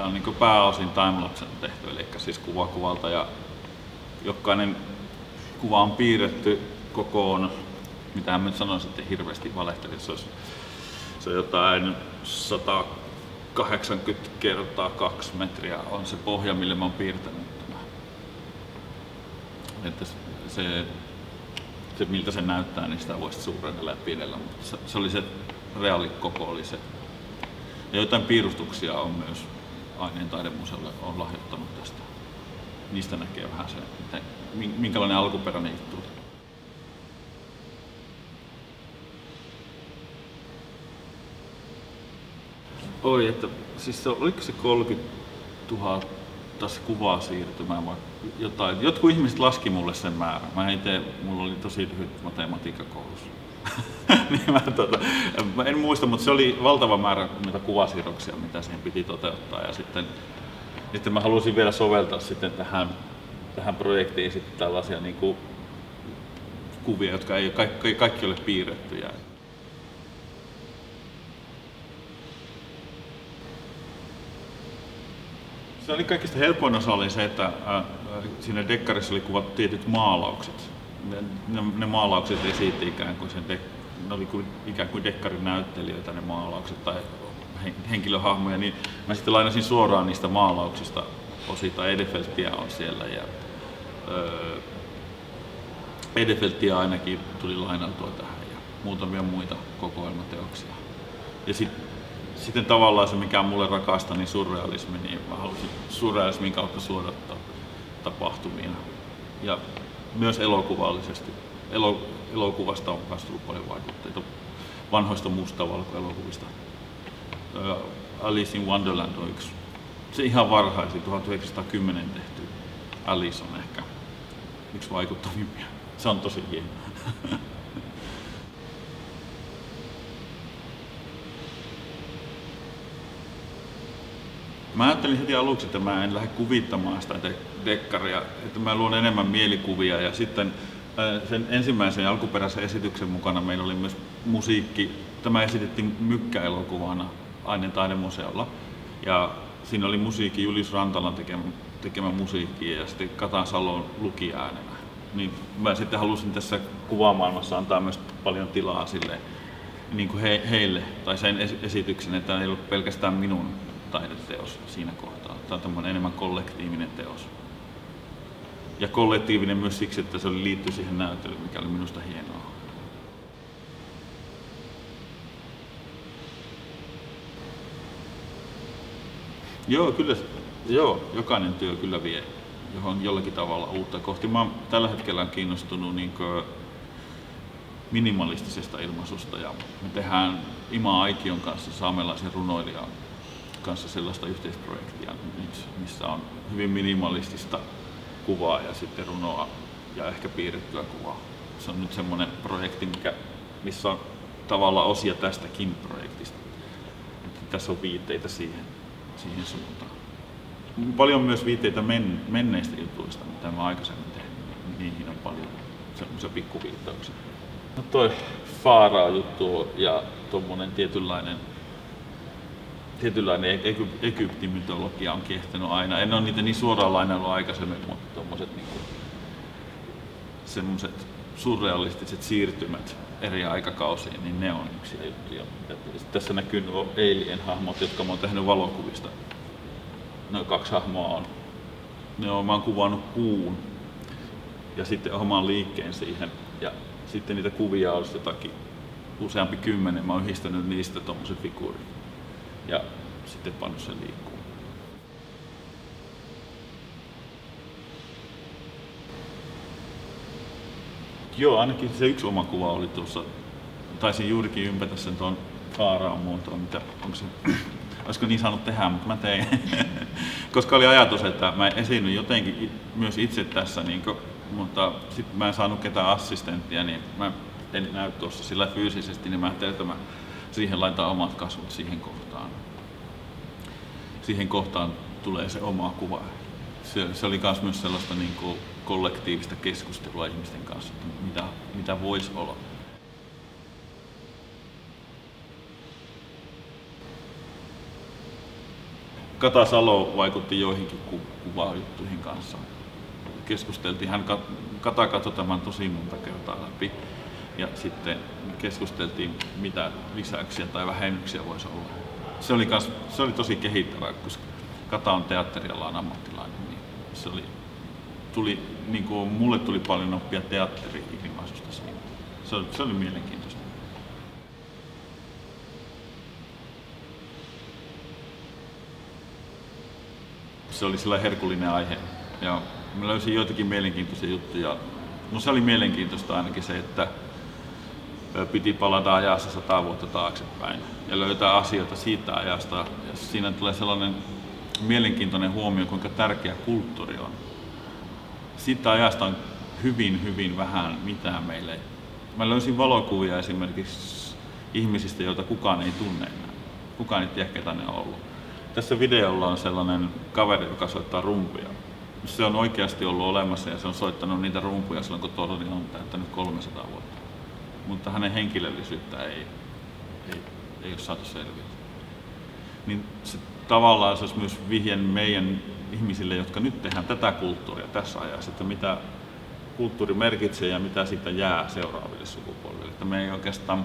Tämä on niin pääosin timelapsen tehty, eli siis kuva kuvalta ja jokainen kuva on piirretty kokoon, mitä mä nyt sanoisin, että hirveästi valehtelisi. Se on jotain 180 kertaa 2 metriä on se pohja, mille mä oon piirtänyt tämä. Että se miltä se näyttää, niin sitä voisi suurennella ja pienellä, mutta se oli se reaalikoko oli se. Ja jotain piirustuksia on myös Aineen taidemuseolle on lahjoittanut tästä. Niistä näkee vähän se, minkälainen alkuperäinen juttu. Oi, että siis oliko se 30 000 se kuvasiirtymää vai jotain. Jotkut ihmiset laski mulle sen määrän. Mulla oli tosi lyhyt matematiikka koulussa. Niin mä en muista, mutta se oli valtava määrä niitä kuvasiirroksia, mitä siihen piti toteuttaa. Ja sitten mä halusin vielä soveltaa sitten tähän projektiin sitten tällaisia niin kuin kuvia, jotka ei kaikki ole piirrettyjä. Se oli kaikista helpoin osa oli se, että siinä dekkarissa oli kuvattu tietyt maalaukset. Ne maalaukset esitti ikään kuin ne oli ikään kuin dekkarin näyttelijöitä ne maalaukset tai henkilöhahmoja, niin mä sitten lainasin suoraan niistä maalauksista osita. Edelfeltia on siellä ja Edelfeltia ainakin tuli lainautua tähän ja muutamia muita kokoelmateoksia. Ja sitten tavallaan se, mikä on mulle rakasta, niin surrealismi, niin mä halusin surrealismin kautta suodattaa tapahtumia. Ja myös elokuvallisesti. Elokuvasta on myös tullut paljon vaikutteita vanhoista mustavalkoelokuvista. Alice in Wonderland on se ihan varhaisin, 1910 tehty Alice on ehkä yksi vaikuttavimpia. Se on tosi hieno. Mä ajattelin heti aluksi, että mä en lähde kuvittamaan sitä dekkaria, että mä luon enemmän mielikuvia ja sitten sen ensimmäisen alkuperäisen esityksen mukana meillä oli myös musiikki. Tämä esitettiin mykkäelokuvana Aineen taidemuseolla ja siinä oli musiikki Julius Rantalan tekemä musiikki ja sitten Katan Salon lukiäänenä. Niin mä sitten halusin tässä kuvamaailmassa antaa myös paljon tilaa sille niin kuin heille tai sen esityksen, että ei ollut pelkästään minun taideteos siinä kohtaa. Tämä on enemmän kollektiivinen teos. Ja kollektiivinen myös siksi, että se liittyi siihen näyttelyyn, mikä oli minusta hienoa. Jokainen työ kyllä vie jollakin tavalla uutta kohti. Mä oon tällä hetkellä kiinnostunut minimalistisesta ilmaisusta ja me tehdään Ima Aikion kanssa, saamelaisen runoilijan kanssa sellaista yhteisprojektia, missä on hyvin minimalistista kuvaa ja sitten runoa ja ehkä piirrettyä kuvaa. Se on nyt semmoinen projekti, missä on tavallaan osia tästäkin projektista. Että tässä on viitteitä siihen suuntaan. Paljon myös viitteitä menneistä jutuista, mitä mä aikaisemmin tehnyt. Niihin on paljon semmoisia pikkuviittauksia. No toi Faaraa-juttu ja tommonen tietynlainen Egyptin mytologia on kiehtonut aina. En ole niitä niin suoraan lainaillut aikaisemmin, mutta tommoset niinku semmoset surrealistiset siirtymät eri aikakausiin, niin ne on yksi juttuja. Tässä näkyy nuo Alien-hahmot, jotka mä oon tehnyt valokuvista. Noin 2 hahmoa on. Mä oon kuvannut kuun ja sitten oman liikkeen siihen. Ja sitten niitä kuvia olisi jotakin useampi 10. Mä oon yhdistänyt niistä tommosen figuurin. Ja sitten pannut sen liikkuu. Joo, ainakin se yksi oma kuva oli tuossa. Taisin juurikin ympätä sen tuon Faaraan muotoon, olisiko niin saanut tehdä, mutta mä tein. Koska oli ajatus, että mä esiinnyin jotenkin myös itse tässä, mutta sitten mä en saanut ketään assistenttia, niin mä en näy tuossa sillä fyysisesti, niin mä ajattelin, että mä siihen laitan omat kasvot siihen kohtaan. Siihen kohtaan tulee se oma kuva. Se oli myös sellaista kollektiivista keskustelua ihmisten kanssa, että mitä voisi olla. Kata Salo vaikutti joihinkin kuvajuttuihin kanssa. Keskusteltiin, Kata katsoi tämän tosi monta kertaa läpi ja sitten keskusteltiin, mitä lisäyksiä tai vähennyksiä voisi olla. Se oli tosi kehittävää, koska Kata on teatterialan ammattilainen, niin mulle tuli paljon oppia teatteri-ilmaisusta siinä. Se oli mielenkiintoista. Se oli sellainen herkullinen aihe ja mä löysin joitakin mielenkiintoisia juttuja. No se oli mielenkiintoista ainakin se, että piti palata ajassa 100 vuotta taaksepäin ja löytää asioita siitä ajasta. Ja siinä tulee sellainen mielenkiintoinen huomio, kuinka tärkeä kulttuuri on. Siitä ajasta on hyvin vähän mitään meille. Mä löysin valokuvia esimerkiksi ihmisistä, joita kukaan ei tunne enää. Kukaan ei tiedä, ketä ne on ollut. Tässä videolla on sellainen kaveri, joka soittaa rumpuja. Se on oikeasti ollut olemassa ja se on soittanut niitä rumpuja silloin, kun Torni on täyttänyt 300 vuotta. Mutta hänen henkilöllisyyttä ei ole saatu selviä. Niin se tavallaan se olisi myös vihjen meidän ihmisille, jotka nyt tehdään tätä kulttuuria tässä ajassa, että mitä kulttuuri merkitsee ja mitä siitä jää seuraaville sukupolville. Että me ei oikeastaan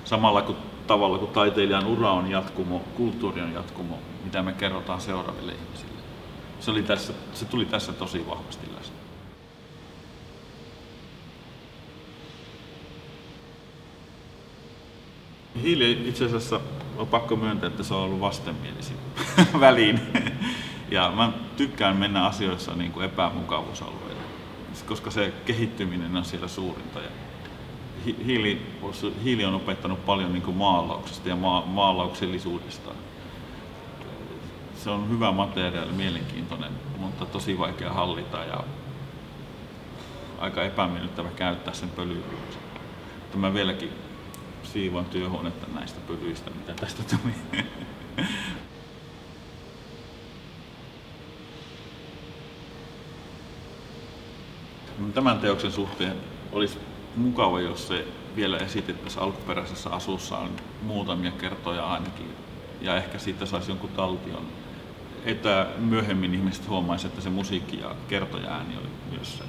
samalla tavalla kuin taiteilijan ura on jatkumo, kulttuuri on jatkumo, mitä me kerrotaan seuraaville ihmisille. Se tuli tässä tosi vahvasti läsnä. Hiili itse asiassa on pakko myöntää, että se on ollut vastenmielisin väliin. Ja mä tykkään mennä asioissa niin kuin epämukavuusalueille, koska se kehittyminen on siellä suurinta. Ja Hiili on opettanut paljon niin kuin maalauksesta ja maalauksellisuudesta. Se on hyvä materiaali, mielenkiintoinen, mutta tosi vaikea hallita ja aika epämiellyttävä käyttää sen pölyydessä. Mä vieläkin siivoan työhuonetta näistä pölyistä, mitä tästä tuli. Tämän teoksen suhteen olisi mukava, jos se vielä esitettäisiin alkuperäisessä asussaan muutamia kertoja ainakin. Ja ehkä siitä saisi jonkun taltion, että myöhemmin ihmiset huomaisivat, että se musiikki ja kertoja-ääni oli myös se.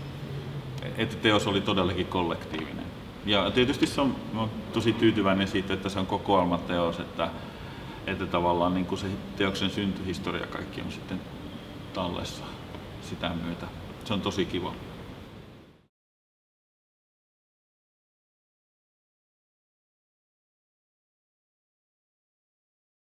Että teos oli todellakin kollektiivinen. Ja tietysti olen tosi tyytyväinen siitä, että se on kokoelmateos, että tavallaan niin kuin se teoksen syntyhistoria kaikki on sitten tallessa sitä myötä. Se on tosi kiva.